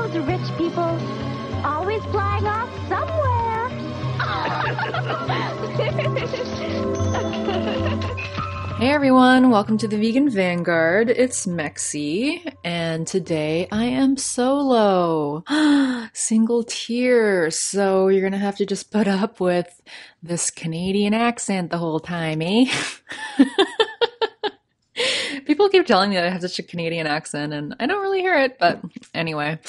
those rich people always flying off somewhere. Hey everyone, welcome to the Vegan Vanguard. It's Mexie, and today I am solo. Single tier, so you're gonna have to just put up with this Canadian accent the whole time, eh? People keep telling me that I have such a Canadian accent, and I don't really hear it, but anyway.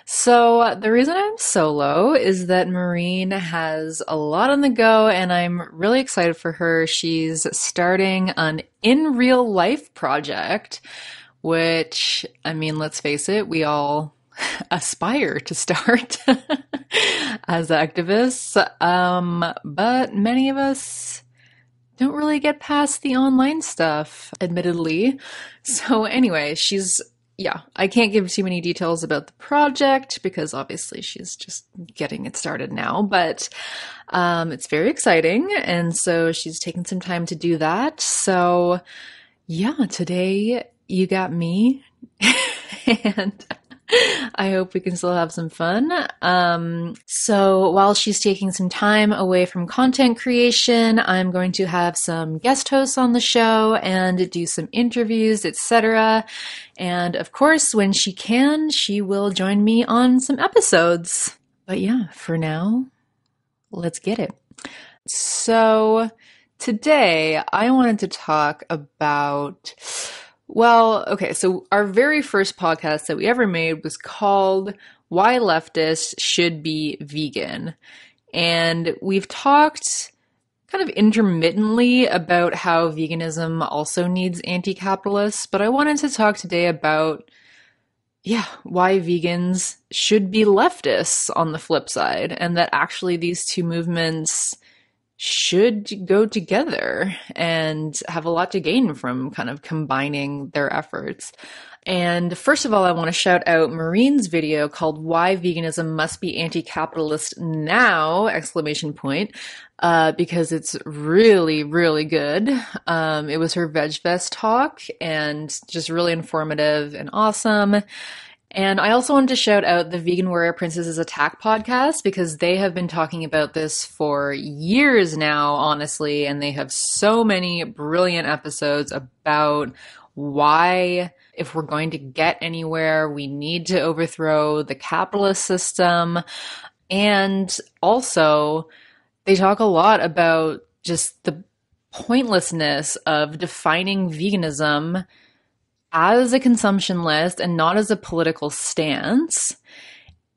So the reason I'm solo is that Maureen has a lot on the go, and I'm really excited for her. She's starting an in real life project, which, I mean, let's face it, we all aspire to start as activists, but many of us don't really get past the online stuff, admittedly. So anyway, I can't give too many details about the project because obviously she's just getting it started now, but it's very exciting. And so she's taken some time to do that. So yeah, today you got me and I hope we can still have some fun. So while she's taking some time away from content creation, I'm going to have some guest hosts on the show and do some interviews, etc. And of course, when she can, she will join me on some episodes. But yeah, for now, let's get it. So today I wanted to talk about so our very first podcast that we ever made was called Why Leftists Should Be Vegan. And we've talked kind of intermittently about how veganism also needs anti-capitalists, but I wanted to talk today about, why vegans should be leftists on the flip side, and that actually these two movements should go together and have a lot to gain from kind of combining their efforts. And first of all, I want to shout out Maureen's video called Why Veganism Must Be Anti-Capitalist Now! Because it's really, really good. It was her Veg Fest talk and just really informative and awesome. And I also wanted to shout out the Vegan Warrior Princesses Attack podcast because they have been talking about this for years now, honestly, and they have so many brilliant episodes about why, if we're going to get anywhere, we need to overthrow the capitalist system. And also, they talk a lot about just the pointlessness of defining veganism as a consumption list and not as a political stance,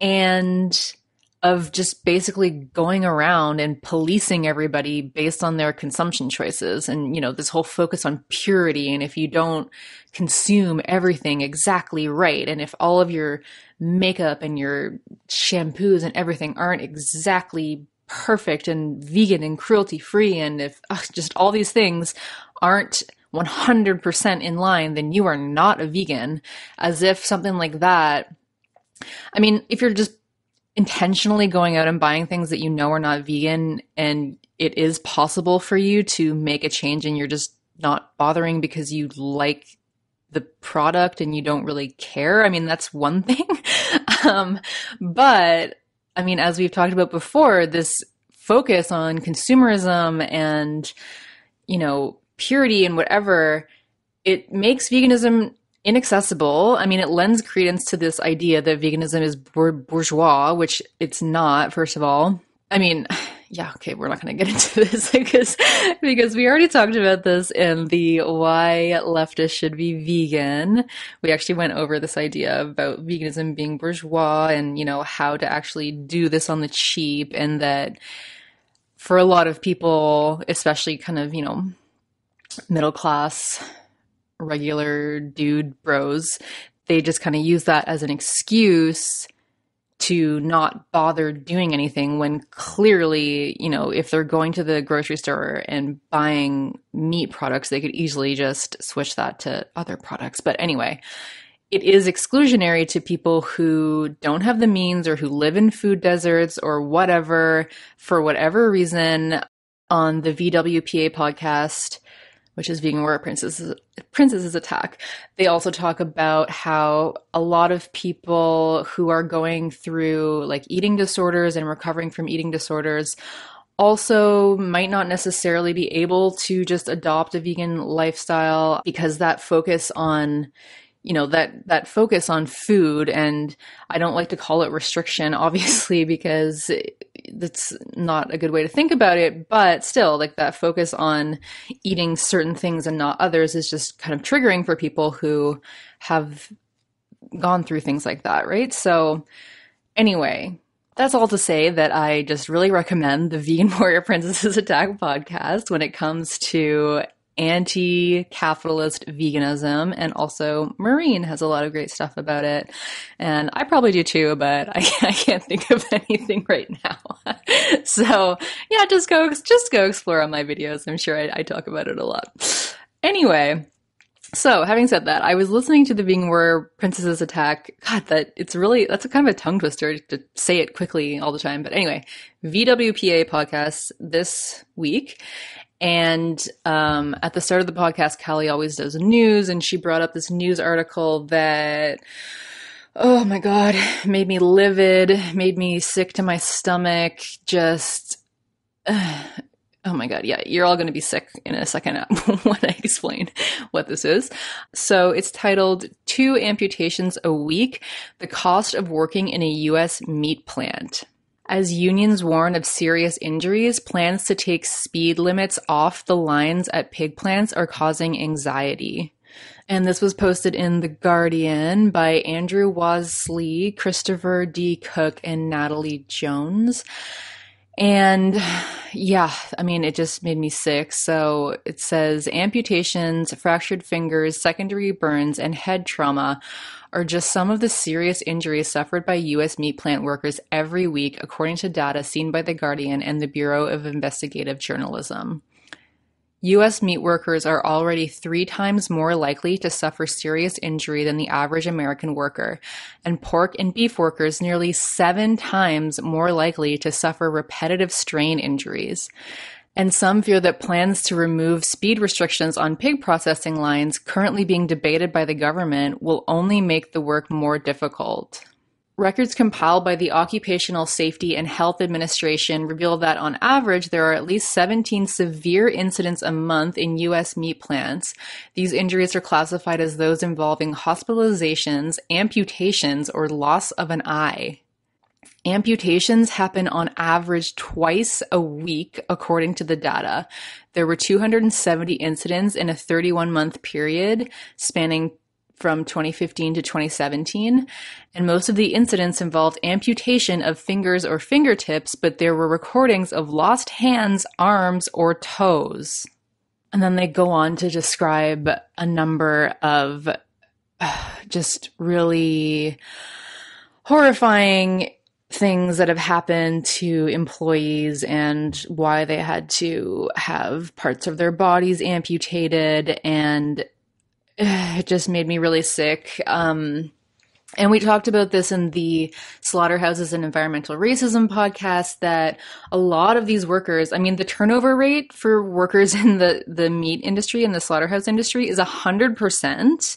and of just basically going around and policing everybody based on their consumption choices. And, this whole focus on purity. And if you don't consume everything exactly right, and if all of your makeup and your shampoos and everything aren't exactly perfect and vegan and cruelty-free, and if just all these things aren't 100% in line, then you are not a vegan. As if something like that, I mean, if you're just intentionally going out and buying things that you know are not vegan, and it is possible for you to make a change and you're just not bothering because you like the product and you don't really care, I mean, that's one thing. But I mean, as we've talked about before, this focus on consumerism and, purity and whatever, it makes veganism inaccessible. I mean, it lends credence to this idea that veganism is bourgeois, which it's not, first of all. I mean, we're not going to get into this because we already talked about this in the Why Leftists Should Be Vegan. We actually went over this idea about veganism being bourgeois and, how to actually do this on the cheap, and that for a lot of people, especially kind of, middle class, regular dude bros, they just kind of use that as an excuse to not bother doing anything, when clearly, if they're going to the grocery store and buying meat products, they could easily just switch that to other products. But anyway, it is exclusionary to people who don't have the means or who live in food deserts or whatever, for whatever reason. On the VWPA podcast, which is Vegan Warrior Princess's Attack. They also talk about how a lot of people who are going through like eating disorders and recovering from eating disorders also might not necessarily be able to just adopt a vegan lifestyle because that focus on that focus on food, and I don't like to call it restriction, obviously, because that's not a good way to think about it, but still, like that focus on eating certain things and not others is just kind of triggering for people who have gone through things like that, right? So anyway, that's all to say that I just really recommend the Vegan Warrior Princess's Attack podcast when it comes to anti-capitalist veganism, and also Maureen has a lot of great stuff about it, and I probably do too, but I can't think of anything right now. So yeah, just go explore on my videos. I'm sure I talk about it a lot. Anyway, so having said that, I was listening to the Vegan Warrior Princess's Attack. God, that's a kind of a tongue twister to say it quickly all the time. But anyway, VWPA podcast this week. And at the start of the podcast, Callie always does news, and she brought up this news article that, oh my God, made me livid, made me sick to my stomach, just, oh my God, yeah, you're all going to be sick in a second when I explain what this is. So it's titled, 2 Amputations a Week, the Cost of Working in a U.S. Meat Plant. As unions warn of serious injuries, plans to take speed limits off the lines at pig plants are causing anxiety. And this was posted in The Guardian by Andrew Wasley, Christopher D. Cook, and Natalie Jones. And yeah, I mean, it just made me sick. So it says amputations, fractured fingers, secondary burns, and head trauma are just some of the serious injuries suffered by U.S. meat plant workers every week, according to data seen by The Guardian and the Bureau of Investigative Journalism. U.S. meat workers are already 3 times more likely to suffer serious injury than the average American worker, and pork and beef workers nearly 7 times more likely to suffer repetitive strain injuries. And some fear that plans to remove speed restrictions on pig processing lines currently being debated by the government will only make the work more difficult. Records compiled by the Occupational Safety and Health Administration reveal that on average there are at least 17 severe incidents a month in U.S. meat plants. These injuries are classified as those involving hospitalizations, amputations, or loss of an eye. Amputations happen on average twice a week, according to the data. There were 270 incidents in a 31-month period spanning from 2015 to 2017, and most of the incidents involved amputation of fingers or fingertips, but there were recordings of lost hands, arms, or toes. And then they go on to describe a number of just really horrifying things that have happened to employees and why they had to have parts of their bodies amputated, and it just made me really sick. And we talked about this in the Slaughterhouses and Environmental Racism podcast, that a lot of these workers, I mean, the turnover rate for workers in the meat industry and the slaughterhouse industry is 100%.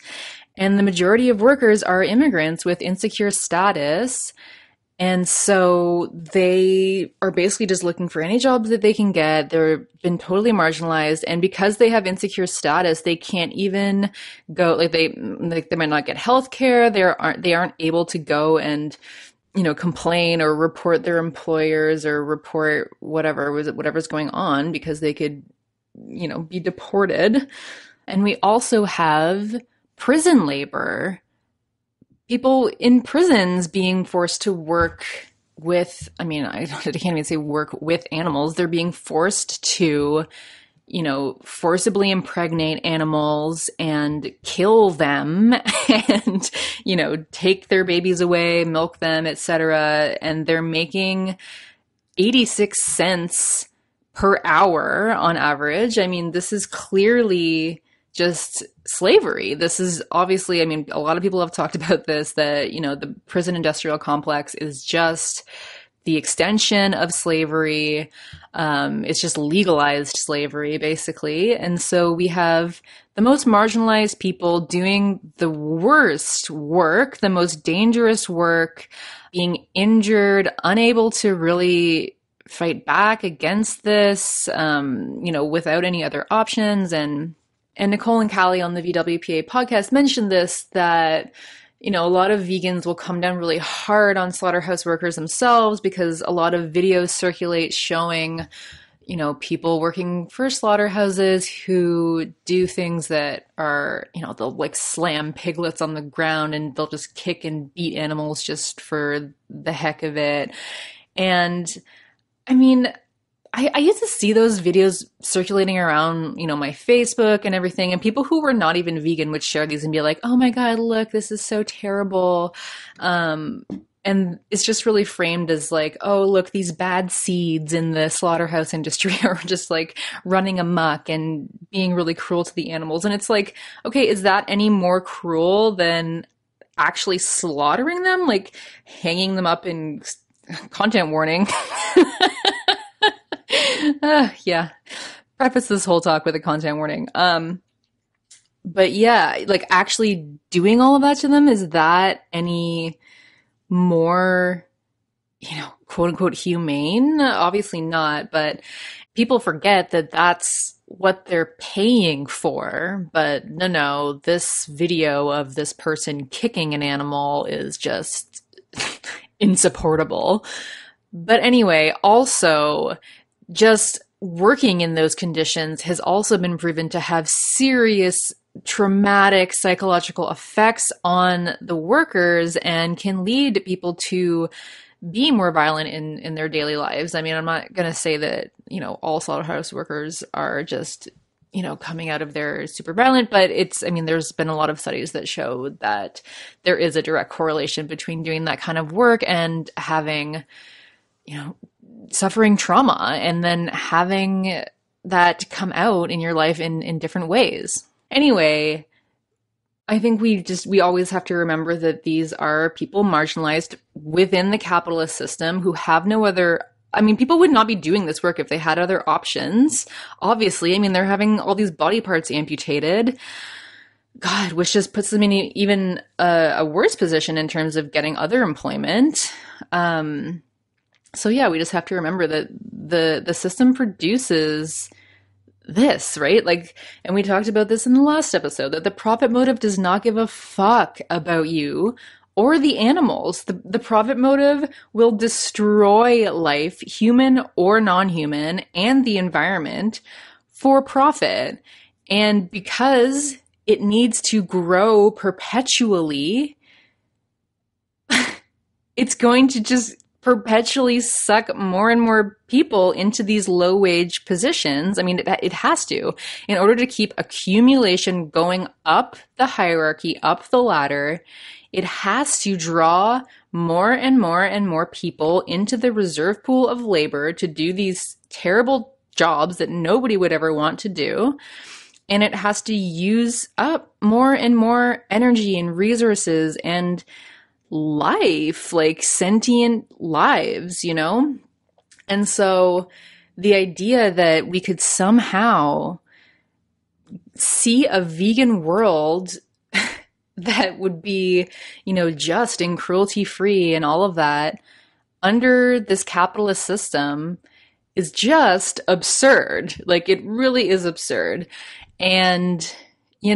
And the majority of workers are immigrants with insecure status. And so they are basically just looking for any jobs that they can get. They've been totally marginalized. And because they have insecure status, they can't even go, they might not get health care. They aren't able to go and, complain or report their employers or report whatever's going on, because they could, be deported. And we also have prison labor. People in prisons being forced to work with, I can't even say work with animals. They're being forced to, forcibly impregnate animals and kill them and, take their babies away, milk them, etc. And they're making 86 cents per hour on average. I mean, this is clearly just slavery. This is obviously, a lot of people have talked about this, that, the prison industrial complex is just the extension of slavery. It's just legalized slavery, basically. And so we have the most marginalized people doing the worst work, the most dangerous work, being injured, unable to really fight back against this, without any other options. And Nicole and Callie on the VWPA podcast mentioned this, that a lot of vegans will come down really hard on slaughterhouse workers themselves because a lot of videos circulate showing, people working for slaughterhouses who do things that are, they'll like slam piglets on the ground and they'll just kick and beat animals just for the heck of it. And I mean, I used to see those videos circulating around, my Facebook and everything, and people who were not even vegan would share these and be like, oh my God, look, this is so terrible. And it's just really framed as like, oh, look, these bad seeds in the slaughterhouse industry are just like running amok and being really cruel to the animals. And it's like, okay, is that any more cruel than actually slaughtering them? Like hanging them up in content warning. Yeah. Preface this whole talk with a content warning. But yeah, like actually doing all of that to them, is that any more, quote unquote humane? Obviously not, but people forget that that's what they're paying for. But no, this video of this person kicking an animal is just insupportable. But anyway, also just working in those conditions has also been proven to have serious traumatic psychological effects on the workers and can lead people to be more violent in their daily lives. I mean, I'm not going to say that, all slaughterhouse workers are just, coming out of there super violent, but there's been a lot of studies that show that there is a direct correlation between doing that kind of work and having, suffering trauma and then having that come out in your life in different ways. Anyway, I think we always have to remember that these are people marginalized within the capitalist system who have no other, people would not be doing this work if they had other options. Obviously, they're having all these body parts amputated. God, which just puts them in even a worse position in terms of getting other employment. So yeah, we just have to remember that the system produces this, right? Like, and we talked about this in the last episode, that the profit motive does not give a fuck about you or the animals. The profit motive will destroy life, human or non-human, and the environment for profit. And because it needs to grow perpetually, it's going to just perpetually suck more and more people into these low wage positions. It has to, in order to keep accumulation going up the hierarchy, up the ladder. It has to draw more and more and more people into the reserve pool of labor to do these terrible jobs that nobody would ever want to do. And it has to use up more and more energy and resources and life, like sentient lives, And so the idea that we could somehow see a vegan world that would be, just and cruelty-free and all of that under this capitalist system is just absurd. Like, it really is absurd. And, I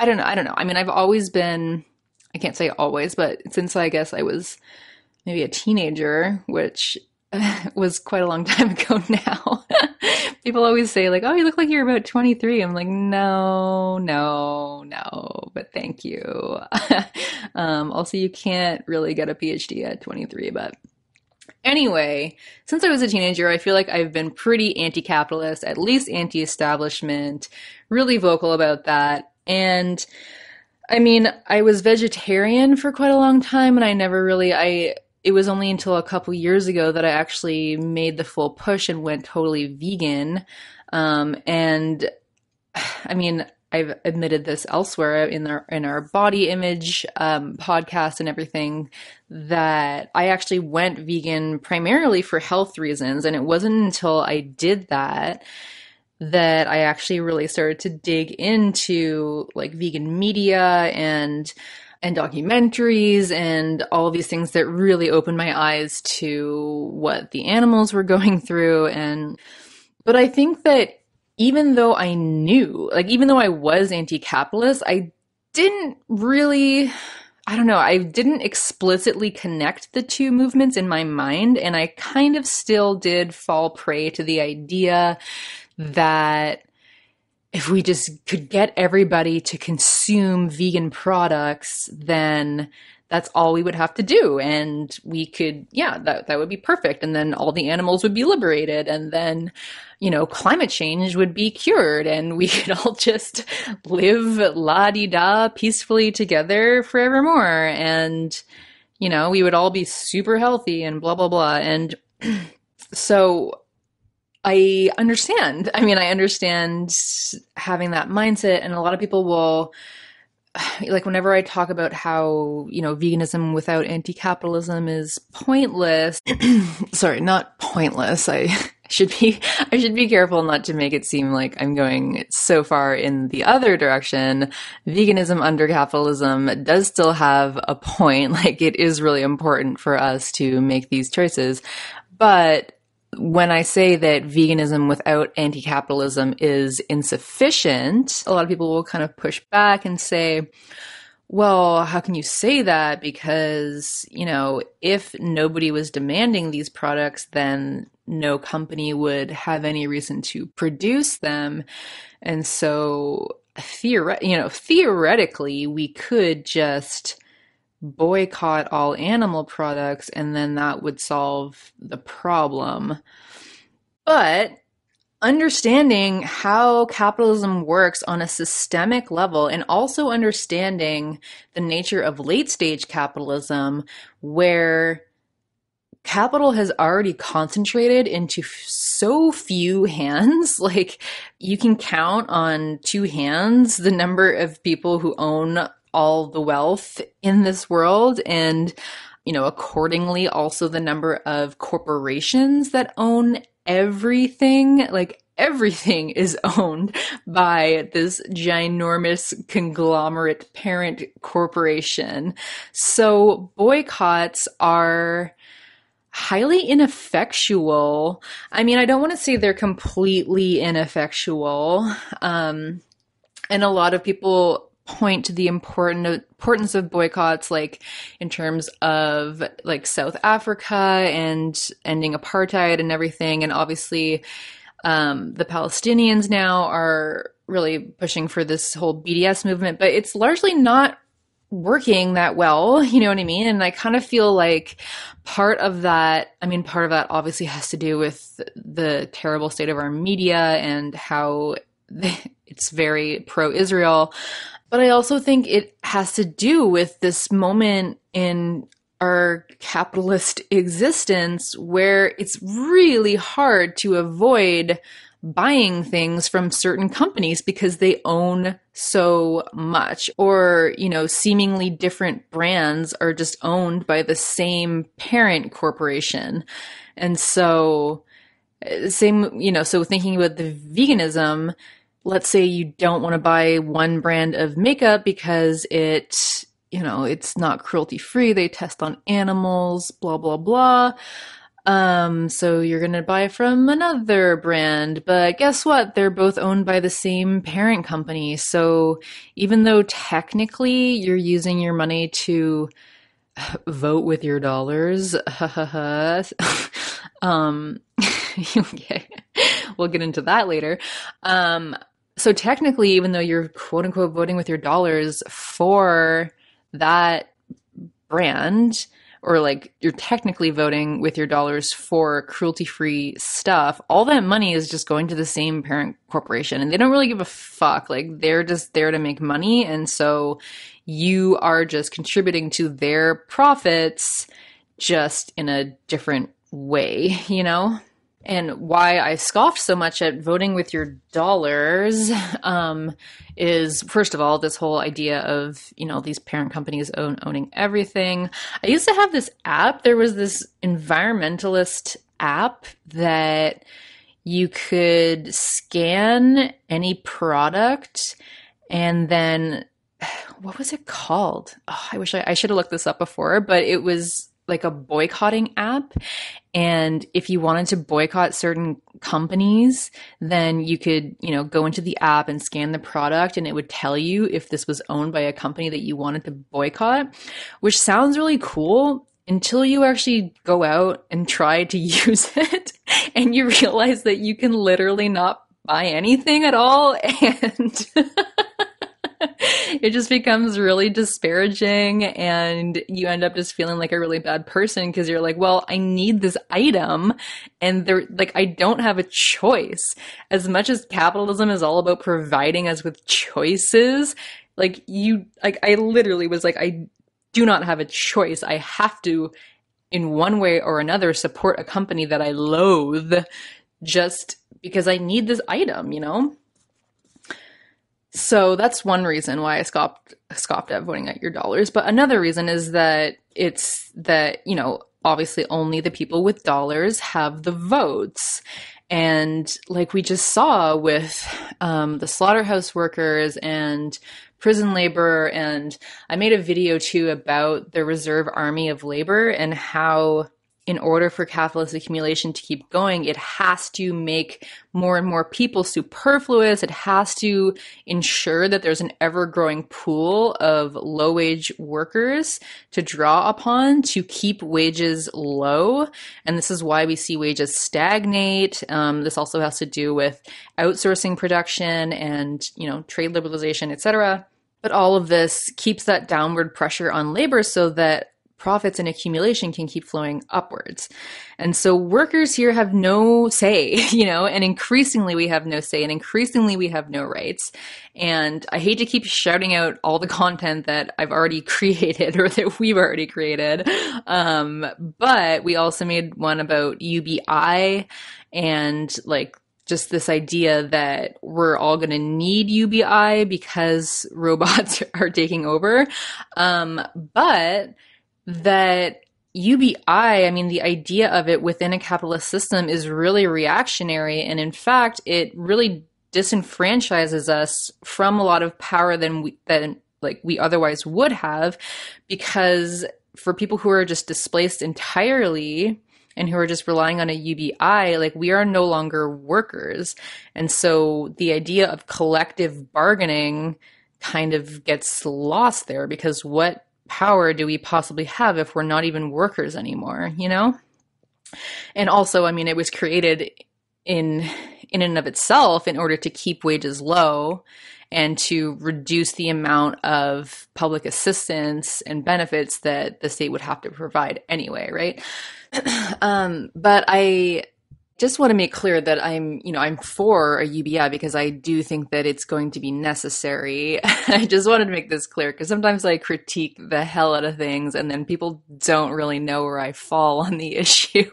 don't know. I've always been, I can't say always, but since I guess I was maybe a teenager, which was quite a long time ago now. People always say like, oh, you look like you're about 23. I'm like, no, but thank you. Also, you can't really get a PhD at 23, but anyway, since I was a teenager, I feel like I've been pretty anti-capitalist, at least anti-establishment, really vocal about that. And I was vegetarian for quite a long time, and I never really, it was only until a couple years ago that I actually made the full push and went totally vegan. I've admitted this elsewhere in our body image podcast and everything, that I actually went vegan primarily for health reasons. And it wasn't until I did that that I actually really started to dig into like vegan media and documentaries and all of these things that really opened my eyes to what the animals were going through. And but I think that even though I knew, like even though I was anti-capitalist, I didn't really, I don't know, I didn't explicitly connect the two movements in my mind, and I kind of still did fall prey to the idea that if we just could get everybody to consume vegan products, then that's all we would have to do. And we could, yeah, that would be perfect. And then all the animals would be liberated. And then, you know, climate change would be cured. And we could all just live la-di-da peacefully together forevermore. And, you know, we would all be super healthy and blah, blah, blah. And so I understand. I mean, I understand having that mindset, and a lot of people will, like, whenever I talk about how, you know, veganism without anti-capitalism is pointless, sorry, not pointless. I should be careful not to make it seem like I'm going so far in the other direction. Veganism under capitalism does still have a point. Like, it is really important for us to make these choices. But when I say that veganism without anti-capitalism is insufficient, a lot of people will kind of push back and say, well, how can you say that? Because, you know, if nobody was demanding these products, then no company would have any reason to produce them. And so theoretically, we could just boycott all animal products and then that would solve the problem. But understanding how capitalism works on a systemic level, and also understanding the nature of late stage capitalism, where capital has already concentrated into so few hands, like you can count on two hands the number of people who own all the wealth in this world, and, you know, accordingly also the number of corporations that own everything. Like, everything is owned by this ginormous conglomerate parent corporation. So boycotts are highly ineffectual. I mean, I don't want to say they're completely ineffectual. And a lot of people point to the importance of boycotts, like in terms of like South Africa and ending apartheid and everything. And obviously, the Palestinians now are really pushing for this whole BDS movement, but it's largely not working that well, you know what I mean? And I kind of feel like part of that obviously has to do with the terrible state of our media and how it's very pro-Israel. But I also think it has to do with this moment in our capitalist existence where it's really hard to avoid buying things from certain companies because they own so much, or, you know, seemingly different brands are just owned by the same parent corporation. And so so thinking about the veganism, let's say you don't want to buy one brand of makeup because it's not cruelty-free. They test on animals, blah, blah, blah. So you're going to buy from another brand, but guess what? They're both owned by the same parent company. So even though technically you're using your money to vote with your dollars, okay, we'll get into that later. So technically, even though you're quote unquote voting with your dollars for that brand, or like you're technically voting with your dollars for cruelty-free stuff, all that money is just going to the same parent corporation, and they don't really give a fuck. Like, they're just there to make money, and so you are just contributing to their profits, just in a different way, you know? And why I scoffed so much at voting with your dollars is, first of all, this whole idea of, these parent companies owning everything. I used to have this app. There was this environmentalist app that you could scan any product and then, what was it called? Oh, I wish I should have looked this up before, but it was like a boycotting app. And if you wanted to boycott certain companies, then you could, go into the app and scan the product and it would tell you if this was owned by a company that you wanted to boycott, which sounds really cool until you actually go out and try to use it and you realize that you can literally not buy anything at all. And it just becomes really disparaging and you end up just feeling like a really bad person because you're like, well, I need this item and I don't have a choice. As much as capitalism is all about providing us with choices, I literally was like, I do not have a choice. I have to, in one way or another, support a company that I loathe just because I need this item, So that's one reason why I scoffed at voting at your dollars. But another reason is that it's that, obviously only the people with dollars have the votes. And like we just saw with the slaughterhouse workers and prison labor, and I made a video too about the reserve army of labor and how in order for capitalist accumulation to keep going, it has to make more and more people superfluous. It has to ensure that there's an ever-growing pool of low-wage workers to draw upon to keep wages low. And this is why we see wages stagnate. This also has to do with outsourcing production and, trade liberalization, etc. But all of this keeps that downward pressure on labor so that profits and accumulation can keep flowing upwards. And so workers here have no say, and increasingly we have no say and increasingly we have no rights. And I hate to keep shouting out all the content that I've already created or that we've already created. But we also made one about UBI and just this idea that we're all going to need UBI because robots are taking over. But that UBI, the idea of it within a capitalist system is really reactionary. And in fact, it really disenfranchises us from a lot of power than we otherwise would have, because for people who are just displaced entirely and who are just relying on a UBI, we are no longer workers. And so the idea of collective bargaining kind of gets lost there, because what power do we possibly have if we're not even workers anymore, And also, it was created in and of itself in order to keep wages low and to reduce the amount of public assistance and benefits that the state would have to provide anyway, right? But I just want to make clear that I'm for a UBI because I do think that it's going to be necessary. I just wanted to make this clear because sometimes I critique the hell out of things and then people don't really know where I fall on the issue.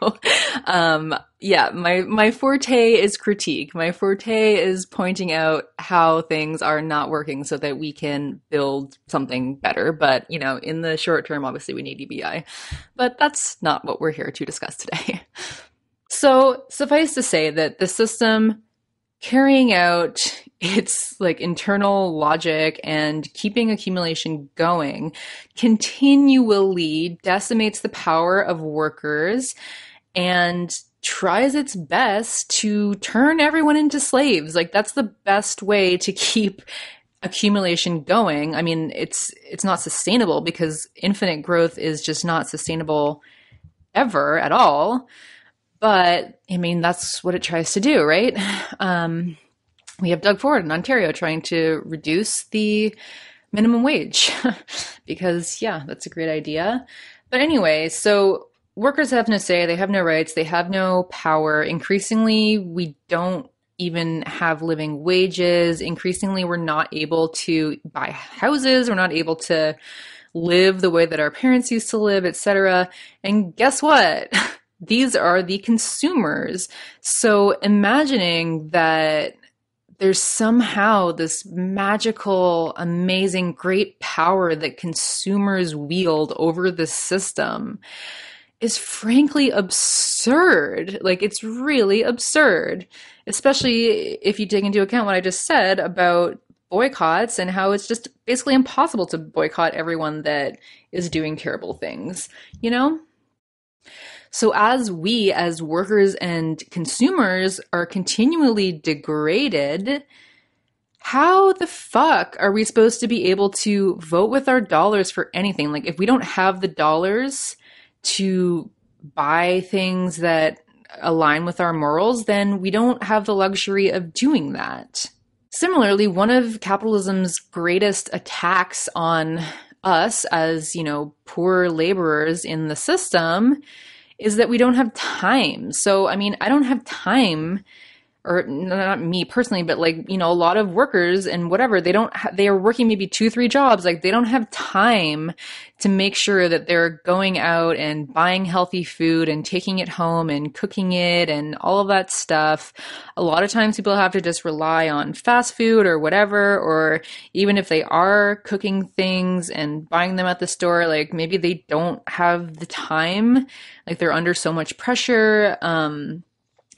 My forte is critique. My forte is pointing out how things are not working so that we can build something better. But, in the short term, obviously we need UBI. But that's not what we're here to discuss today. So suffice to say that the system carrying out its internal logic and keeping accumulation going continually decimates the power of workers and tries its best to turn everyone into slaves. That's the best way to keep accumulation going. It's not sustainable because infinite growth is just not sustainable ever at all. But, that's what it tries to do, right? We have Doug Ford in Ontario trying to reduce the minimum wage because, that's a great idea. But anyway, so workers have no say, they have no rights, they have no power. Increasingly, we don't even have living wages. Increasingly, we're not able to buy houses, we're not able to live the way that our parents used to live, etc. And guess what? These are the consumers. So imagining that there's somehow this magical, amazing, great power that consumers wield over the system is frankly absurd. Like, it's really absurd, especially if you take into account what I just said about boycotts and how it's just basically impossible to boycott everyone that is doing terrible things, you know? So as we, as workers and consumers, are continually degraded, how the fuck are we supposed to be able to vote with our dollars for anything? Like, if we don't have the dollars to buy things that align with our morals, then we don't have the luxury of doing that. Similarly, one of capitalism's greatest attacks on us as, poor laborers in the system is that we don't have time. So, I mean, I don't have time, or not me personally, but like, a lot of workers and whatever, they are working maybe 2-3 jobs. Like, they don't have time to make sure that they're going out and buying healthy food and taking it home and cooking it and all of that stuff. A lot of times people have to just rely on fast food or whatever, or even if they are cooking things and buying them at the store, like maybe they don't have the time, like they're under so much pressure.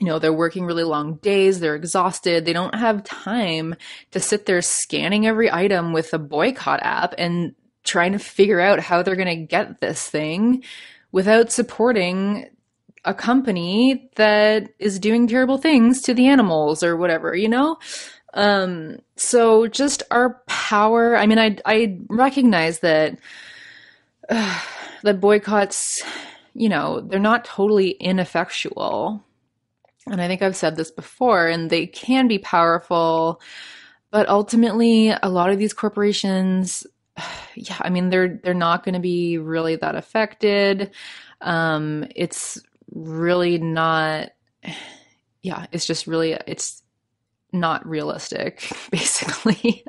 They're working really long days, they're exhausted, they don't have time to sit there scanning every item with a boycott app and trying to figure out how they're going to get this thing without supporting a company that is doing terrible things to the animals or whatever, So just our power, I mean, I recognize that the boycotts, they're not totally ineffectual. And I think I've said this before, and they can be powerful, but ultimately a lot of these corporations, yeah, I mean, they're not going to be really that affected. It's really not, yeah, it's not realistic, basically.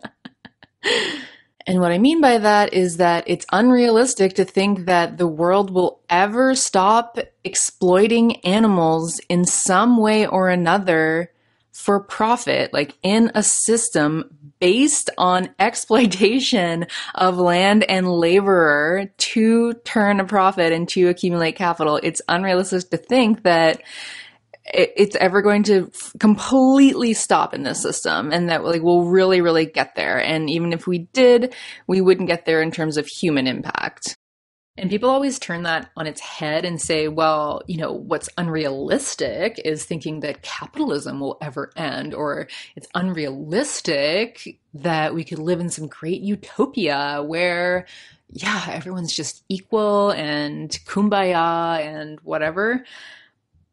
And what I mean by that is that it's unrealistic to think that the world will ever stop exploiting animals in some way or another for profit, like in a system based on exploitation of land and laborer to turn a profit and to accumulate capital. It's unrealistic to think that it's ever going to completely stop in this system, and that like we'll really, really get there. And even if we did, we wouldn't get there in terms of human impact. And people always turn that on its head and say, well, what's unrealistic is thinking that capitalism will ever end, or it's unrealistic that we could live in some great utopia where, yeah, everyone's just equal and kumbaya and whatever.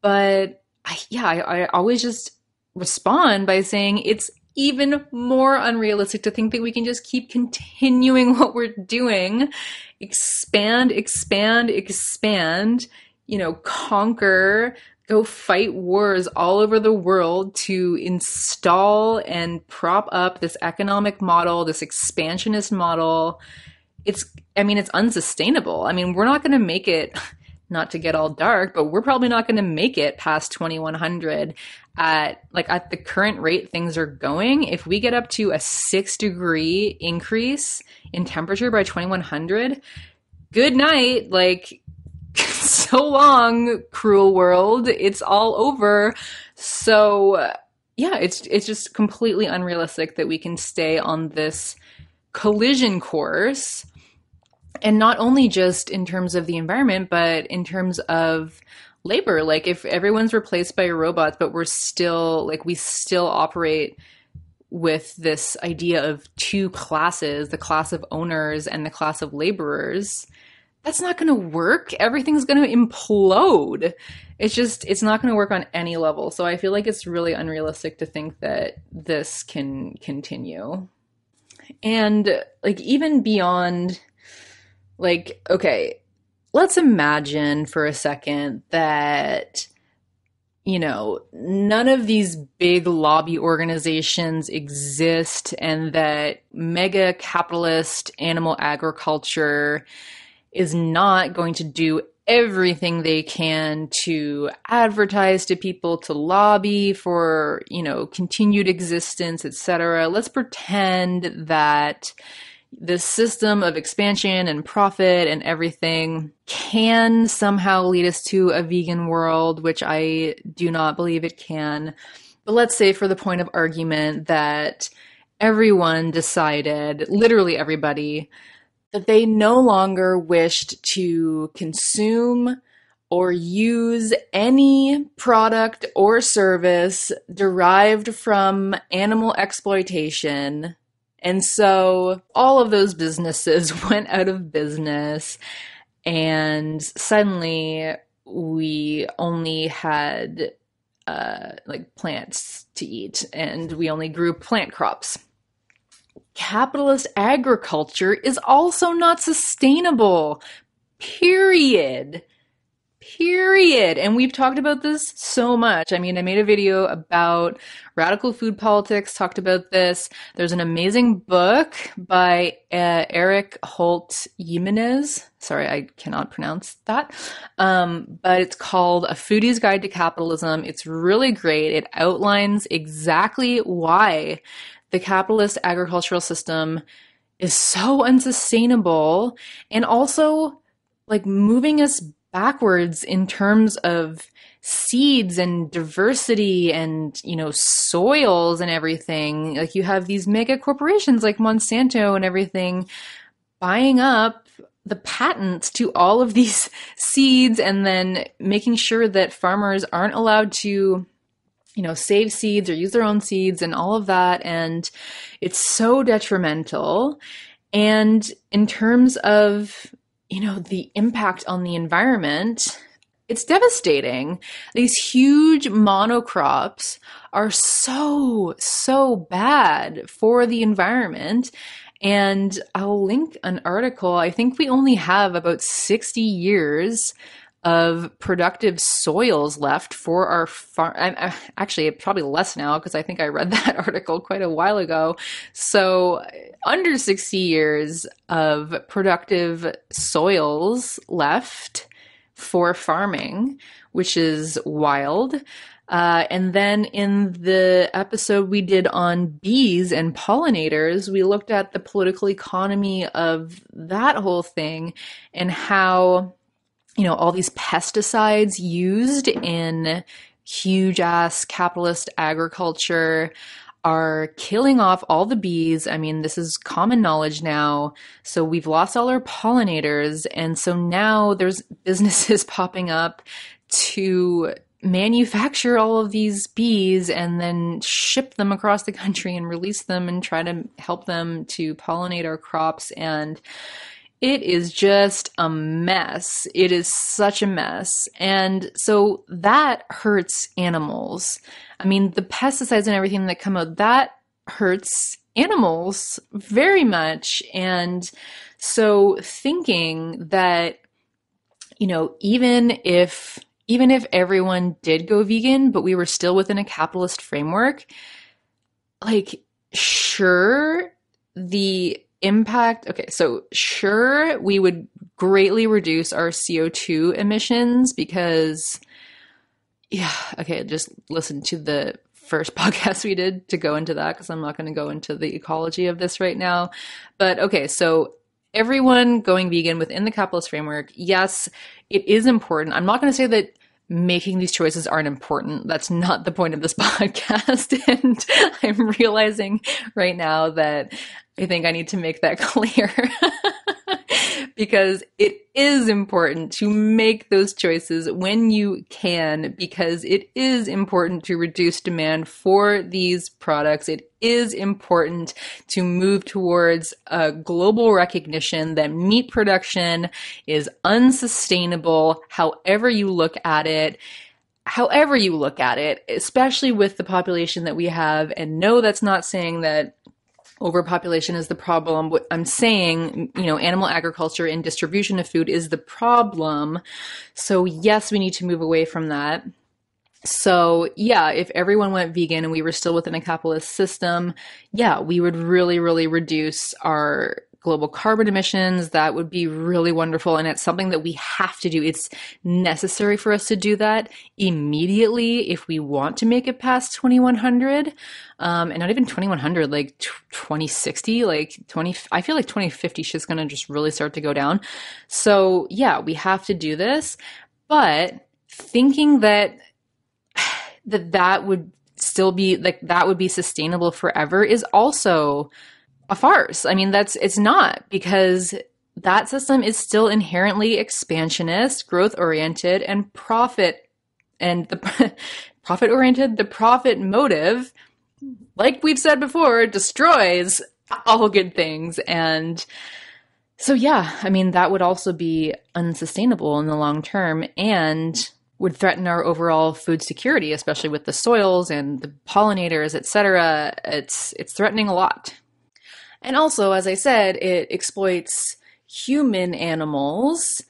But I always just respond by saying it's even more unrealistic to think that we can just keep continuing what we're doing, expand, conquer, go fight wars all over the world to install and prop up this economic model, this expansionist model. It's unsustainable. I mean, we're not going to make it, not to get all dark, but we're probably not going to make it past 2100 at the current rate things are going. If we get up to a 6-degree increase in temperature by 2100, good night. Like, so long, cruel world. It's all over. So yeah, it's just completely unrealistic that we can stay on this collision course. And not only just in terms of the environment, but in terms of labor. Like, if everyone's replaced by robots, but we still operate with this idea of two classes, the class of owners and the class of laborers, that's not going to work. Everything's going to implode. It's not going to work on any level. So I feel like it's really unrealistic to think that this can continue. And like, even beyond, like, okay, let's imagine for a second that, none of these big lobby organizations exist, and that mega capitalist animal agriculture is not going to do everything they can to advertise to people, to lobby for, continued existence, etc. Let's pretend that this system of expansion and profit and everything can somehow lead us to a vegan world, which I do not believe it can. But let's say, for the point of argument, that everyone decided, literally everybody, that they no longer wished to consume or use any product or service derived from animal exploitation. And so all of those businesses went out of business, and suddenly we only had like plants to eat, and we only grew plant crops. Capitalist agriculture is also not sustainable. Period. And we've talked about this so much. I mean, I made a video about radical food politics, talked about this. There's an amazing book by Eric Holt Jimenez. Sorry, I cannot pronounce that. But it's called A Foodie's Guide to Capitalism. It's really great. It outlines exactly why the capitalist agricultural system is so unsustainable, and also like moving us backwards in terms of seeds and diversity and, soils and everything. Like, you have these mega corporations like Monsanto and everything buying up the patents to all of these seeds, and then making sure that farmers aren't allowed to save seeds or use their own seeds and all of that. And it's so detrimental. And in terms of, the impact on the environment, it's devastating. These huge monocrops are so bad for the environment. And I'll link an article. I think we only have about 60 years of productive soils left for our farm. Actually, probably less now, because I think I read that article quite a while ago. So under 60 years of productive soils left for farming, which is wild. And then in the episode we did on bees and pollinators, we looked at the political economy of that whole thing, and how all these pesticides used in huge ass capitalist agriculture are killing off all the bees. I mean, this is common knowledge now. So we've lost all our pollinators. And so now there's businesses popping up to manufacture all of these bees and then ship them across the country and release them and try to help them to pollinate our crops. And it is just a mess. It is such a mess. And so that hurts animals. I mean, the pesticides and everything that come out, that hurts animals very much. And so thinking that, even if everyone did go vegan, but we were still within a capitalist framework, like, sure, the impact. Okay, so sure, we would greatly reduce our CO2 emissions because, just listen to the first podcast we did to go into that, because I'm not going to go into the ecology of this right now. But okay, so everyone going vegan within the capitalist framework, yes, it is important. I'm not going to say that making these choices aren't important. That's not the point of this podcast. And I'm realizing right now that I think I need to make that clear because it is important to make those choices when you can, because it is important to reduce demand for these products. It is important to move towards a global recognition that meat production is unsustainable, however you look at it. Especially with the population that we have. And no, that's not saying that overpopulation is the problem. What I'm saying, animal agriculture and distribution of food is the problem. So yes, we need to move away from that. So yeah, if everyone went vegan and we were still within a capitalist system, yeah, we would really, really reduce our global carbon emissions. That would be really wonderful. And it's something that we have to do. It's necessary for us to do that immediately if we want to make it past 2100. And not even 2100, like 2060, like 20, I feel like 2050 shit's going to just really start to go down. So yeah, we have to do this, but thinking that that would still be like, that would be sustainable forever is also a farce. I mean, it's not, because that system is still inherently expansionist, growth oriented, and profit, and the profit oriented, the profit motive, like we've said before, destroys all good things. And so, yeah, I mean, that would also be unsustainable in the long term and would threaten our overall food security, especially with the soils and the pollinators, et cetera. It's threatening a lot. And also, as I said, it exploits human animals,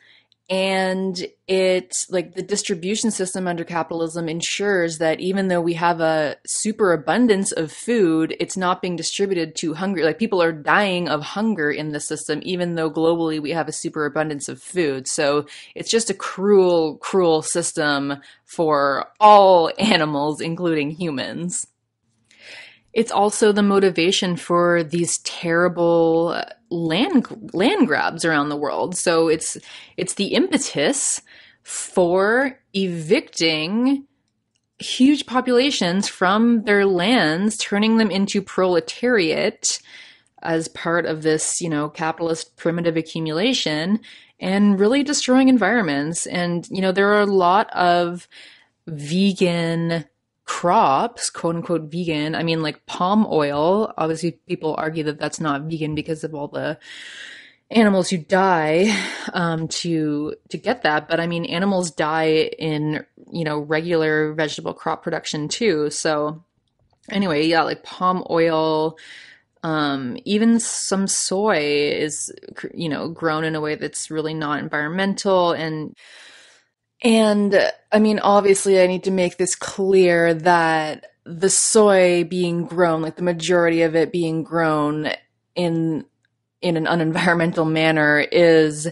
and the distribution system under capitalism ensures that even though we have a superabundance of food, it's not being distributed to hungry. Like, people are dying of hunger in the system, even though globally we have a superabundance of food. So it's just a cruel, cruel system for all animals, including humans. It's also the motivation for these terrible land grabs around the world. So it's the impetus for evicting huge populations from their lands, turning them into proletariat as part of this, capitalist primitive accumulation, and really destroying environments. And, there are a lot of vegan crops, quote unquote vegan. I mean, like palm oil. Obviously, people argue that that's not vegan because of all the animals who die to get that. But I mean, animals die in regular vegetable crop production too. So anyway, yeah, like palm oil. Even some soy is grown in a way that's really not environmental. And I mean, obviously, I need to make this clear that the soy being grown, like the majority of it being grown in an unenvironmental manner, is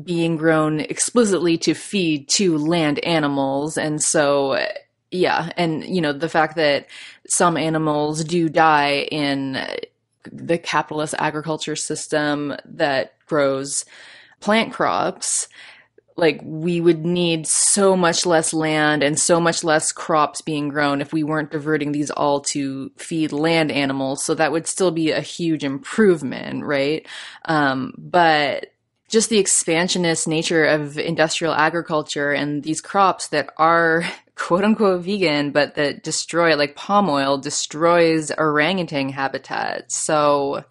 being grown explicitly to feed to land animals. And so, yeah, and the fact that some animals do die in the capitalist agriculture system that grows plant crops, like, we would need so much less land and so much less crops being grown if we weren't diverting these all to feed land animals. So that would still be a huge improvement, right? But just the expansionist nature of industrial agriculture and these crops that are quote unquote vegan, but that destroy, like palm oil, destroys orangutan habitat. So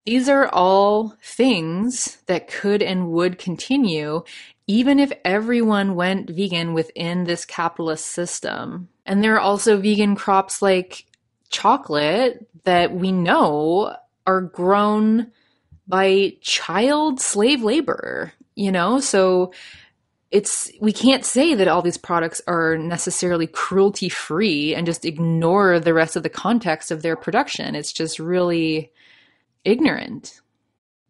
these are all things that could and would continue even if everyone went vegan within this capitalist system. And there are also vegan crops like chocolate that we know are grown by child slave labor, So we can't say that all these products are necessarily cruelty-free and just ignore the rest of the context of their production. It's just really ignorant.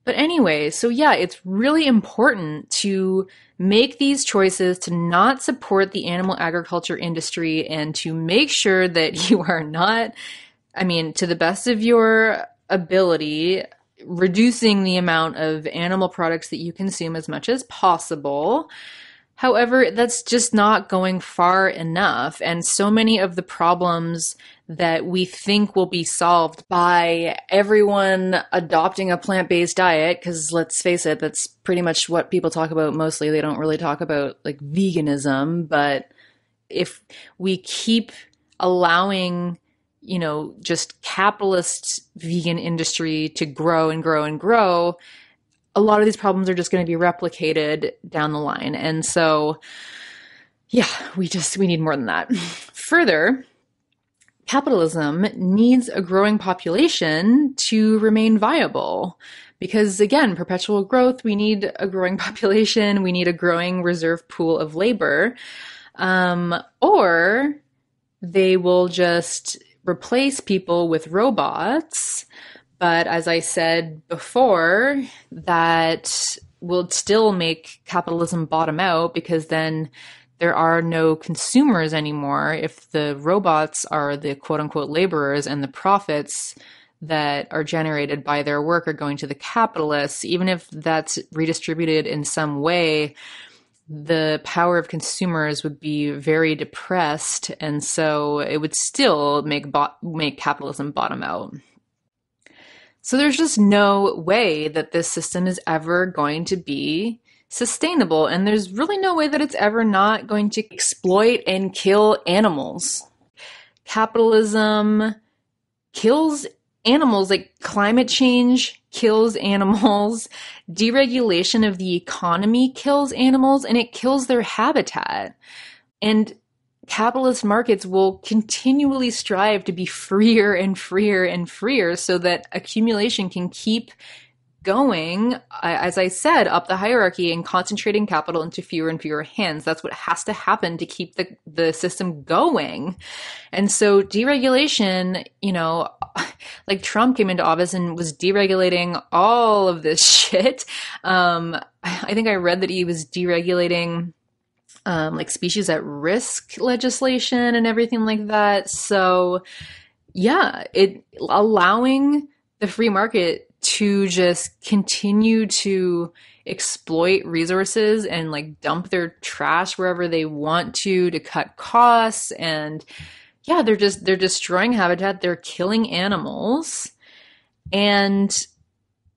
But anyway, so yeah, it's really important to make these choices to not support the animal agriculture industry and to make sure that you are not, I mean, to the best of your ability, reducing the amount of animal products that you consume as much as possible. However, that's just not going far enough. And so many of the problems that we think will be solved by everyone adopting a plant-based diet, because let's face it, that's pretty much what people talk about mostly. They don't really talk about like veganism, but if we keep allowing, just capitalist vegan industry to grow and grow and grow, a lot of these problems are just going to be replicated down the line. And so, yeah, we need more than that. Further, capitalism needs a growing population to remain viable. Because again, perpetual growth, we need a growing population, we need a growing reserve pool of labor, or they will just replace people with robots. But as I said before, that will still make capitalism bottom out because then there are no consumers anymore if the robots are the quote unquote laborers and the profits that are generated by their work are going to the capitalists. Even if that's redistributed in some way, the power of consumers would be very depressed, and so it would still make capitalism bottom out. So there's just no way that this system is ever going to be sustainable, and there's really no way that it's ever not going to exploit and kill animals. Capitalism kills animals, like climate change kills animals, deregulation of the economy kills animals, and it kills their habitat. And capitalist markets will continually strive to be freer and freer and freer so that accumulation can keep going, as I said, up the hierarchy and concentrating capital into fewer and fewer hands. That's what has to happen to keep the system going. And so deregulation, like Trump came into office and was deregulating all of this shit. I think I read that he was deregulating like species at risk legislation and everything like that. So yeah, it allowing the free market to just continue to exploit resources and like dump their trash wherever they want to cut costs. And yeah, they're destroying habitat, they're killing animals, and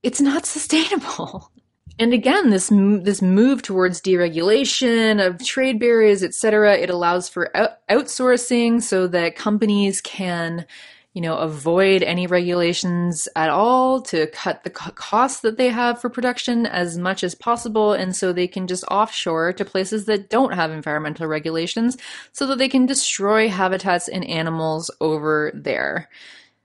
it's not sustainable. And again, this move towards deregulation of trade barriers, etc., it allows for outsourcing so that companies can, avoid any regulations at all to cut the costs that they have for production as much as possible. And so they can just offshore to places that don't have environmental regulations so that they can destroy habitats and animals over there.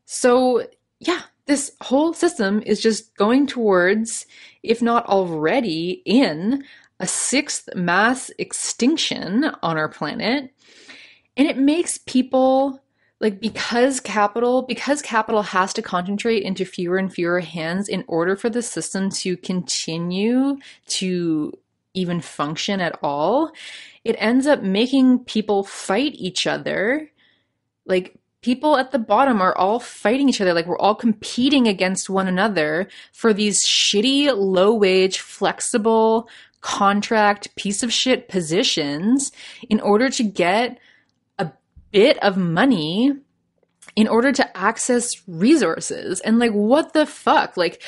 So yeah, this whole system is just going towards, if not already in, a sixth mass extinction on our planet. And it makes people, like, because capital has to concentrate into fewer and fewer hands in order for the system to continue to even function at all, it ends up making people fight each other. Like, people at the bottom are all fighting each other. Like, we're all competing against one another for these shitty, low-wage, flexible, contract, piece of shit positions in order to get a bit of money in order to access resources. And like, what the fuck? Like,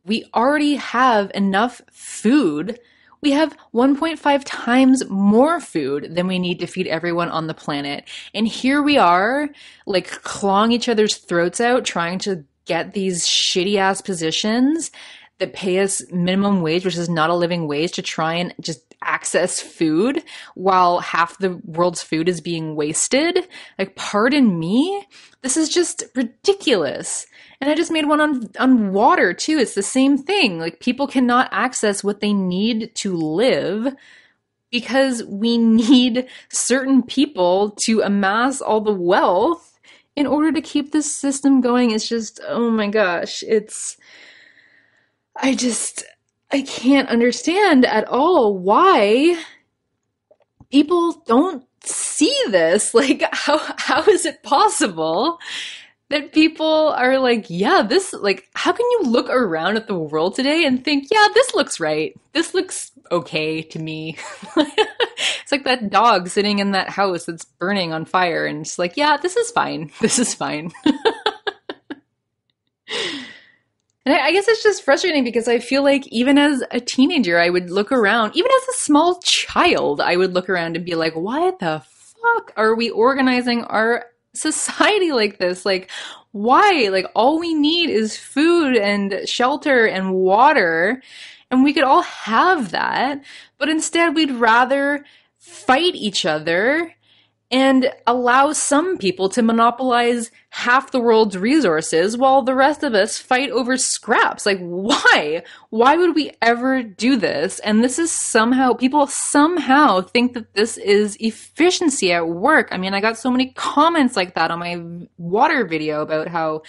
we already have enough food. We have 1.5 times more food than we need to feed everyone on the planet. And here we are, like, clawing each other's throats out, trying to get these shitty ass positions that pay us minimum wage, which is not a living wage, to try and just access food while half the world's food is being wasted. Like, pardon me? This is just ridiculous. And I just made one on water too. It's the same thing. Like, people cannot access what they need to live because we need certain people to amass all the wealth in order to keep this system going. It's just, oh my gosh, I can't understand at all why people don't see this. Like, how is it possible that people are like, yeah, this, like, how can you look around at the world today and think, yeah, this looks right. This looks okay to me. It's like that dog sitting in that house that's burning on fire and it's like, yeah, this is fine. This is fine. And I guess it's just frustrating because I feel like even as a teenager, I would look around, even as a small child, I would look around and be like, why the fuck are we organizing our society like this? Like, why? Like, all we need is food and shelter and water, and we could all have that, but instead we'd rather fight each other and allow some people to monopolize half the world's resources while the rest of us fight over scraps. Like, why? Why would we ever do this? And this is people somehow think that this is efficiency at work. I mean, I got so many comments like that on my water video about how,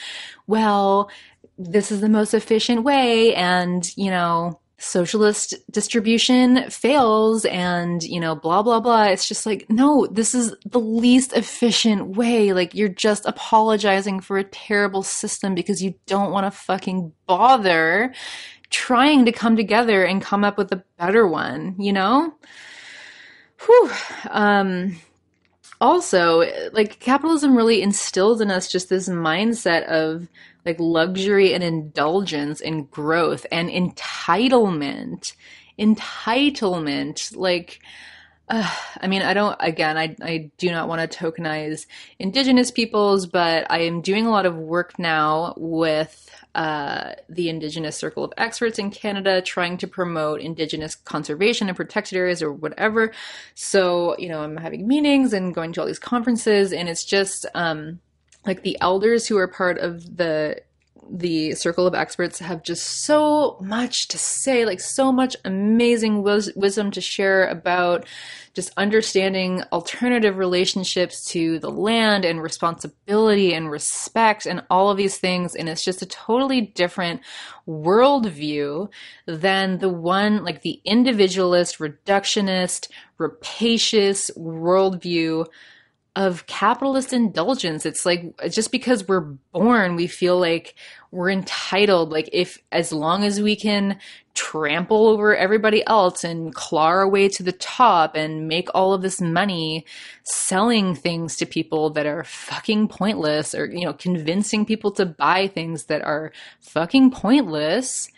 well, this is the most efficient way, and, socialist distribution fails, and, blah, blah, blah. It's just like, no, this is the least efficient way. Like, you're just apologizing for a terrible system because you don't want to fucking bother trying to come together and come up with a better one, you know? Whew. Also, like, capitalism really instills in us just this mindset of like luxury and indulgence and growth and entitlement. Entitlement. Like, I mean, I don't, again, I do not want to tokenize Indigenous peoples, but I am doing a lot of work now with the Indigenous Circle of Experts in Canada, trying to promote Indigenous conservation and protected areas or whatever. So, I'm having meetings and going to all these conferences, and it's just like the elders who are part of the circle of experts have just so much to say, like so much amazing wisdom to share about just understanding alternative relationships to the land and responsibility and respect and all of these things. And it's just a totally different worldview than the one, like the individualist, reductionist, rapacious worldview of capitalist indulgence. It's like, just because we're born, we feel like we're entitled. Like, if, as long as we can trample over everybody else and claw our way to the top and make all of this money selling things to people that are fucking pointless, or, convincing people to buy things that are fucking pointless,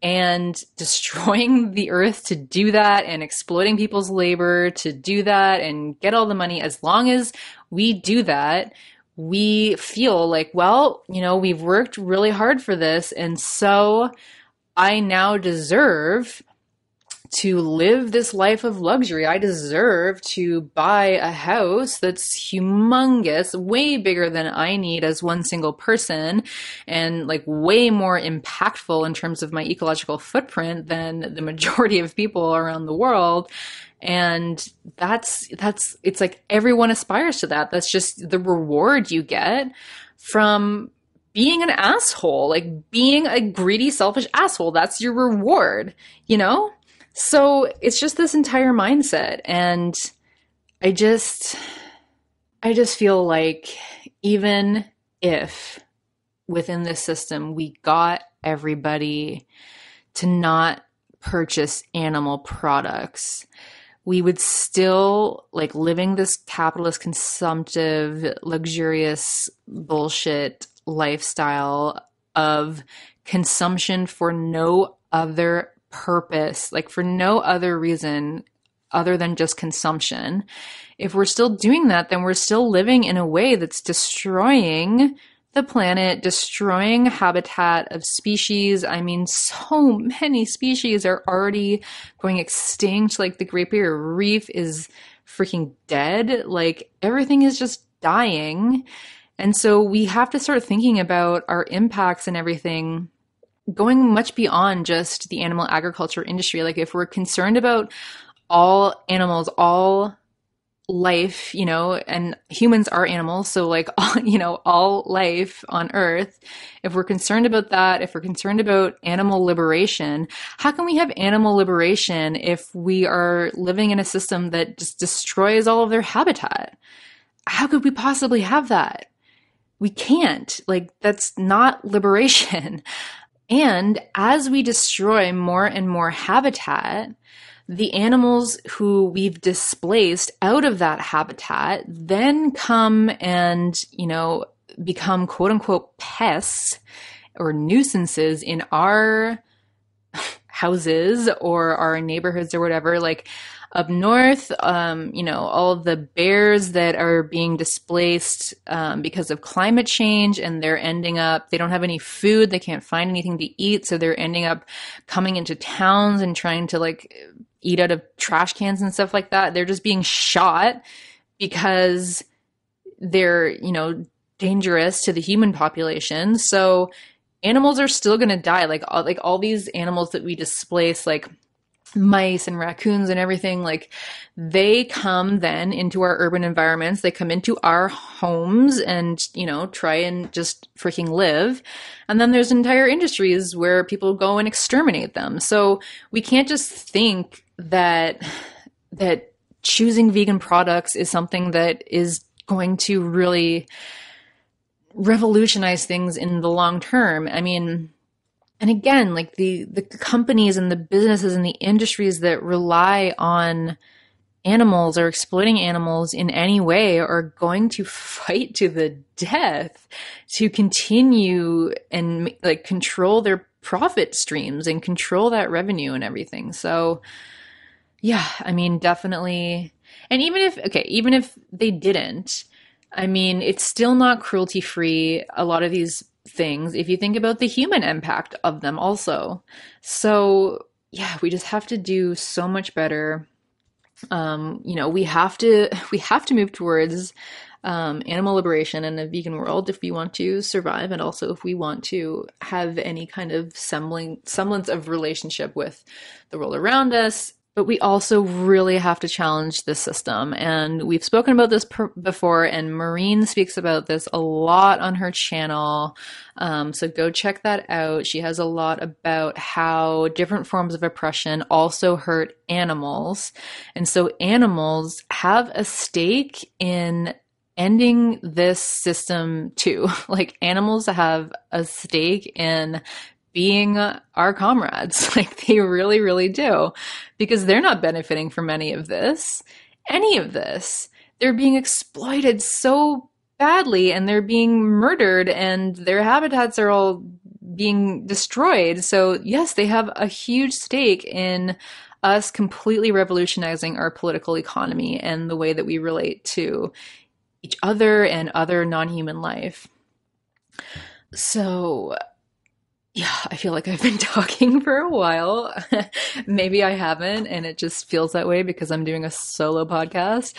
and destroying the earth to do that, and exploiting people's labor to do that and get all the money, as long as we do that, we feel like, well, we've worked really hard for this, and so I now deserve to live this life of luxury. I deserve to buy a house that's humongous, way bigger than I need as one single person, and like way more impactful in terms of my ecological footprint than the majority of people around the world. And it's like everyone aspires to that. That's just the reward you get from being an asshole, like being a greedy, selfish asshole. That's your reward, So it's just this entire mindset. And I just feel like, even if within this system we got everybody to not purchase animal products, we would still, like, living this capitalist, consumptive, luxurious bullshit lifestyle of consumption for no other purpose, like for no other reason other than just consumption. If we're still doing that, then we're still living in a way that's destroying the planet, destroying habitat of species. I mean, so many species are already going extinct. Like, the Great Barrier Reef is freaking dead. Like, everything is just dying. And so we have to start thinking about our impacts and everything going much beyond just the animal agriculture industry. Like, if we're concerned about all animals, all life, and humans are animals, so like, all life on Earth, if we're concerned about that, if we're concerned about animal liberation, how can we have animal liberation if we are living in a system that just destroys all of their habitat? How could we possibly have that? We can't. Like, that's not liberation. And as we destroy more and more habitat, the animals who we've displaced out of that habitat then come and, become quote unquote pests or nuisances in our houses or our neighborhoods or whatever. Like, up north, all of the bears that are being displaced because of climate change, and they don't have any food, they can't find anything to eat, so they're ending up coming into towns and trying to, like, eat out of trash cans and stuff like that. They're just being shot because they're, dangerous to the human population. So animals are still going to die. Like all these animals that we displace, like, mice and raccoons and everything, like they come then into our urban environments, they come into our homes and, try and just freaking live. And then there's entire industries where people go and exterminate them. So we can't just think that choosing vegan products is something that is going to really revolutionize things in the long term. I mean, and again, like the companies and the businesses and the industries that rely on animals or exploiting animals in any way are going to fight to the death to continue and like control their profit streams and control that revenue and everything. So yeah, I mean, definitely. And even if they didn't, I mean, it's still not cruelty free, a lot of these things, if you think about the human impact of them also. So, yeah, we just have to do so much better. We have to move towards animal liberation in a vegan world if we want to survive, and also if we want to have any kind of semblance of relationship with the world around us. But we also really have to challenge this system. And we've spoken about this before, and Maureen speaks about this a lot on her channel. So go check that out. She has a lot about how different forms of oppression also hurt animals. And so animals have a stake in ending this system too. Like animals have a stake in being our comrades. Like they really, really do, because they're not benefiting from any of this. They're being exploited so badly, and they're being murdered, and their habitats are all being destroyed. So yes, they have a huge stake in us completely revolutionizing our political economy and the way that we relate to each other and other non-human life. So yeah, I feel like I've been talking for a while. Maybe I haven't, and it just feels that way because I'm doing a solo podcast.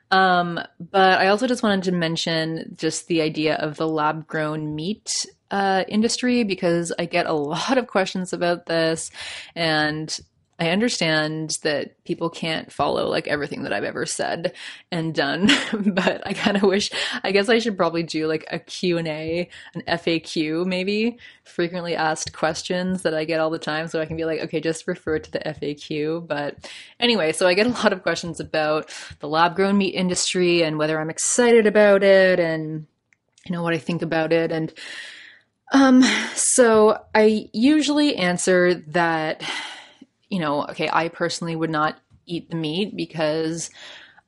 But I also just wanted to mention just the idea of the lab-grown meat industry, because I get a lot of questions about this, and I understand that people can't follow like everything that I've ever said and done, but I guess I should probably do like a Q&A, an FAQ maybe, frequently asked questions that I get all the time, so I can be like, okay, just refer to the FAQ. But anyway, so I get a lot of questions about the lab-grown meat industry and whether I'm excited about it and what I think about it. And so I usually answer that okay, I personally would not eat the meat because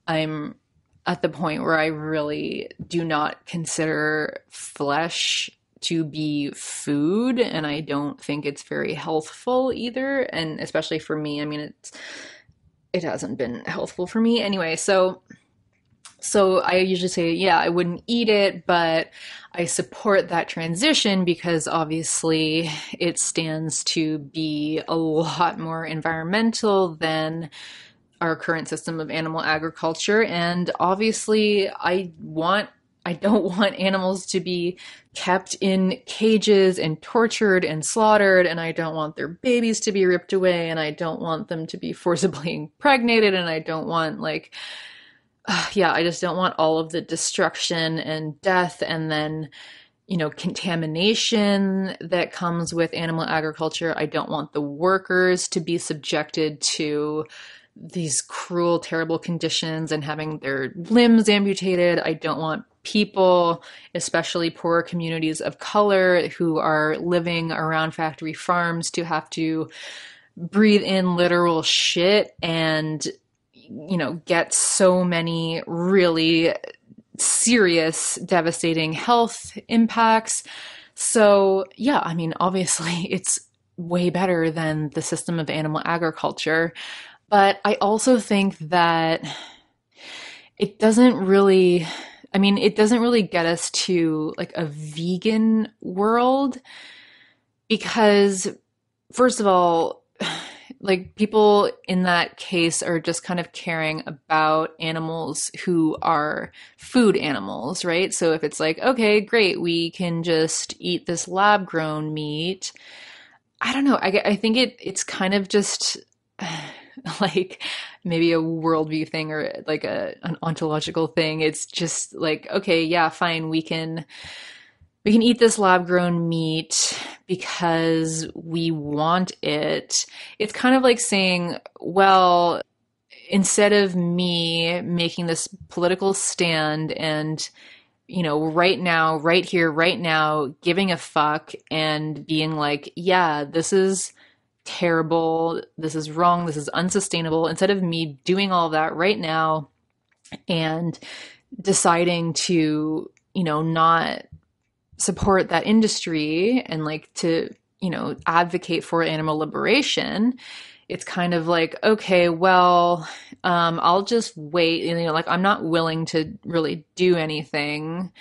I'm at the point where I really do not consider flesh to be food, and I don't think it's very healthful either. And especially for me, I mean, it hasn't been healthful for me anyway. So I usually say, yeah, I wouldn't eat it, but I support that transition because obviously it stands to be a lot more environmental than our current system of animal agriculture. And obviously I don't want animals to be kept in cages and tortured and slaughtered, and I don't want their babies to be ripped away, and I don't want them to be forcibly impregnated, and I don't want I just don't want all of the destruction and death and then, contamination that comes with animal agriculture. I don't want the workers to be subjected to these cruel, terrible conditions and having their limbs amputated. I don't want people, especially poor communities of color who are living around factory farms, to have to breathe in literal shit and get so many really serious, devastating health impacts. So yeah, I mean, obviously it's way better than the system of animal agriculture. But I also think that it doesn't really get us to like a vegan world, because first of all, like people in that case are just kind of caring about animals who are food animals, right? So if it's like, okay, great, we can just eat this lab grown meat. I don't know. I think it's kind of just like maybe a worldview thing or like an ontological thing. It's just like, okay, yeah, fine, we can eat this lab grown meat because we want it. It's kind of like saying, well, instead of me making this political stand and, right now, right here, right now, giving a fuck and being like, yeah, this is terrible, this is wrong, this is unsustainable, instead of me doing all that right now and deciding to, not support that industry and like to, advocate for animal liberation, it's kind of like, okay, well, I'll just wait. Like I'm not willing to really do anything.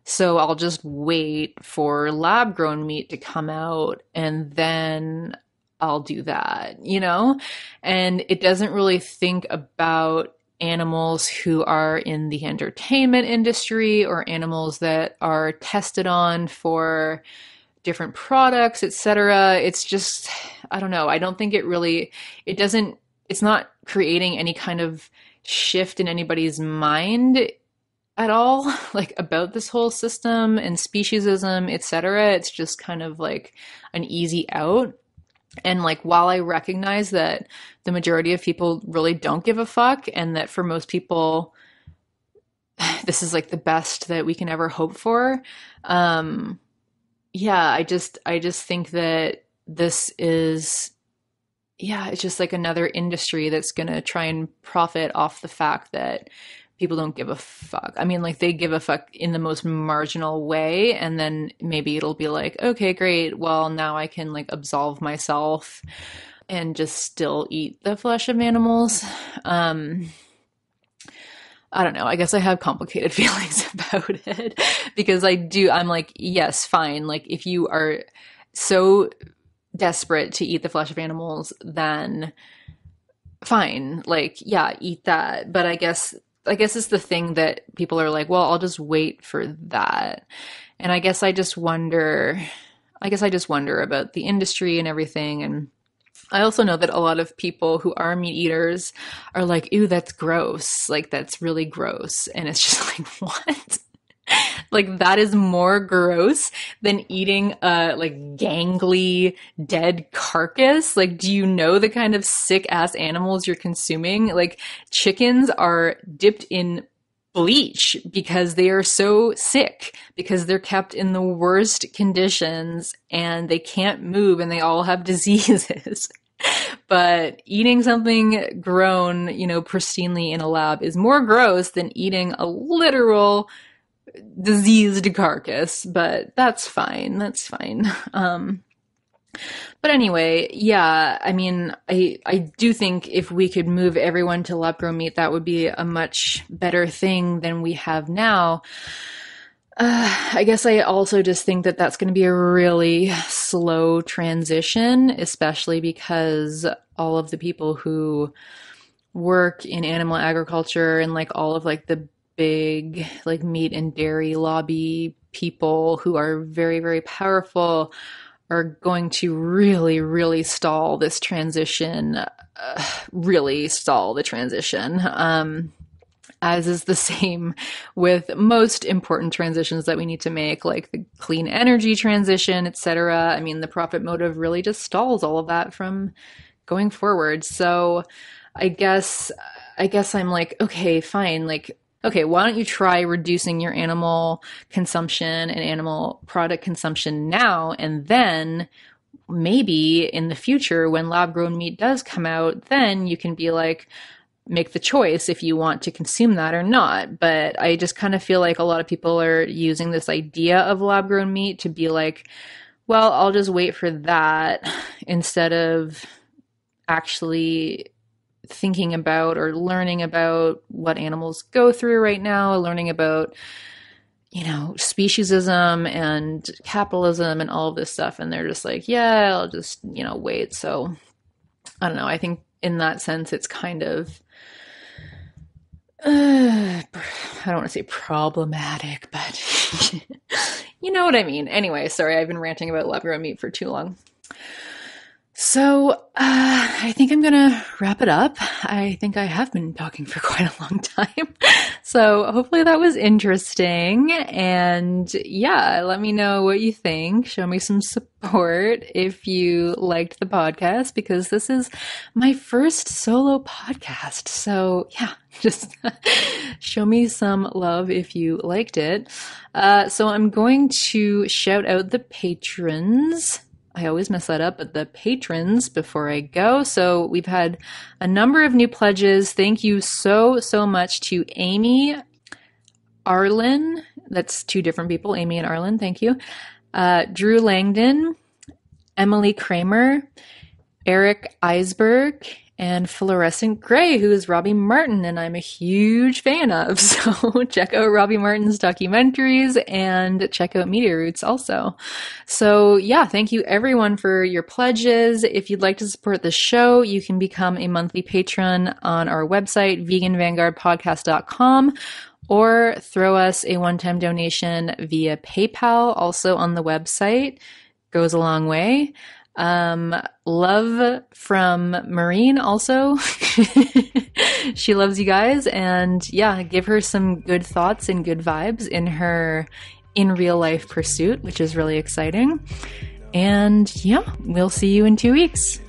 So I'll just wait for lab grown meat to come out and then I'll do that. And it doesn't really think about animals who are in the entertainment industry or animals that are tested on for different products, etc. It's just, I don't know. I don't think it's not creating any kind of shift in anybody's mind at all, like about this whole system and speciesism, etc. It's just kind of like an easy out. And like, while I recognize that the majority of people really don't give a fuck, and that for most people, this is like the best that we can ever hope for. Yeah, I just think that this is, yeah, it's just like another industry that's gonna try and profit off the fact that people don't give a fuck. I mean, like they give a fuck in the most marginal way, and then maybe it'll be like, okay, great, well now I can like absolve myself and just still eat the flesh of animals. I don't know. I guess I have complicated feelings about it because I'm like, yes, fine. Like if you are so desperate to eat the flesh of animals, then fine. Like, yeah, eat that. But I guess it's the thing that people are like, well, I'll just wait for that. And I guess I just wonder about the industry and everything. And I also know that a lot of people who are meat eaters are like, ew, that's gross. Like, that's really gross. And it's just like, what? Like, that is more gross than eating a, like, gangly, dead carcass? Like, do you know the kind of sick-ass animals you're consuming? Like, chickens are dipped in bleach because they are so sick, because they're kept in the worst conditions and they can't move and they all have diseases. But eating something grown, pristinely in a lab is more gross than eating a literal diseased carcass, but that's fine. That's fine. But anyway, yeah, I mean, I do think if we could move everyone to lab grown meat, that would be a much better thing than we have now. I guess I also just think that that's going to be a really slow transition, especially because all of the people who work in animal agriculture and like all of like the big like meat and dairy lobby people who are very, very powerful are going to really, really stall this transition, really stall the transition. As is the same with most important transitions that we need to make, like the clean energy transition, etc. I mean, the profit motive really just stalls all of that from going forward. So I guess I'm like, okay, fine. Like, okay, why don't you try reducing your animal consumption and animal product consumption now, and then maybe in the future when lab grown meat does come out, then you can be like, make the choice if you want to consume that or not. But I just kind of feel like a lot of people are using this idea of lab grown meat to be like, well, I'll just wait for that instead of actually thinking about or learning about what animals go through right now, learning about, speciesism and capitalism and all of this stuff. And they're just like, yeah, I'll just, wait. So I don't know. I think in that sense, it's kind of, I don't want to say problematic, but you know what I mean. Anyway, sorry, I've been ranting about lab grown meat for too long. I think I'm gonna wrap it up. I think I have been talking for quite a long time. So hopefully that was interesting. And yeah, let me know what you think. Show me some support if you liked the podcast, because this is my first solo podcast. So yeah, just show me some love if you liked it. So I'm going to shout out the patrons. I always mess that up, but the patrons before I go. So we've had a number of new pledges. Thank you so much to Amy Arlen. That's two different people, Amy and Arlen. Thank you. Drew Langdon, Emily Kramer, Eric Eisberg, and Fluorescent Gray, who is Robbie Martin, and I'm a huge fan of. So check out Robbie Martin's documentaries and check out Media Roots also. So yeah, thank you everyone for your pledges. If you'd like to support the show, you can become a monthly patron on our website, veganvanguardpodcast.com, or throw us a one-time donation via PayPal, also on the website. Goes a long way. Love from Maureen also. She loves you guys, and yeah, give her some good thoughts and good vibes in her in real life pursuit, which is really exciting. And yeah, we'll see you in 2 weeks.